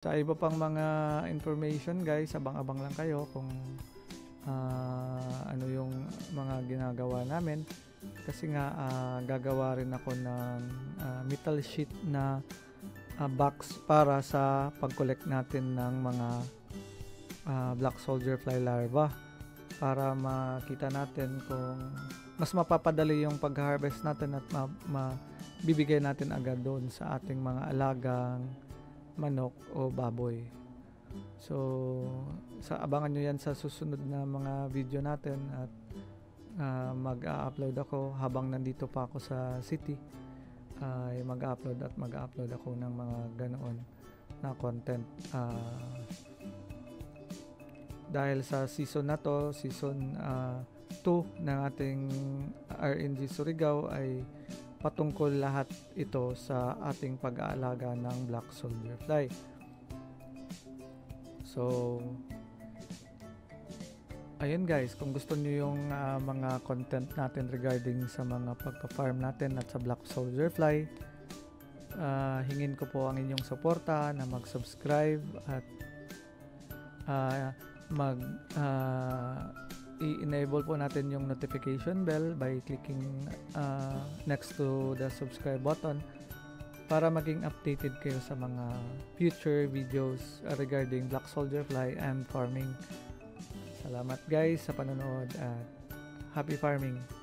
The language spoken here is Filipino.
Sa iba pang mga information guys, abang-abang lang kayo kung ano yung mga ginagawa namin. Kasi nga gagawa rin ako ng metal sheet na box para sa pag-collect natin ng mga black soldier fly larva, para makita natin kung mas mapapadali yung pag-harvest natin at mabibigay natin agad doon sa ating mga alagang manok o baboy. So, abangan nyo yan sa susunod na mga video natin at mag-upload ako habang nandito pa ako sa city. Mag-upload ako ng mga ganoon na content. Dahil sa season na to, season 2 ng ating RNG Surigao, ay patungkol lahat ito sa ating pag-aalaga ng black soldier fly. So, ayun guys, kung gusto niyo yung mga content natin regarding sa mga pagpa-farm natin at sa black soldier fly, hingin ko po ang inyong suporta na mag-subscribe at i-enable po natin yung notification bell by clicking next to the subscribe button para maging updated kayo sa mga future videos regarding black soldier fly and farming. Salamat guys sa panonood at happy farming!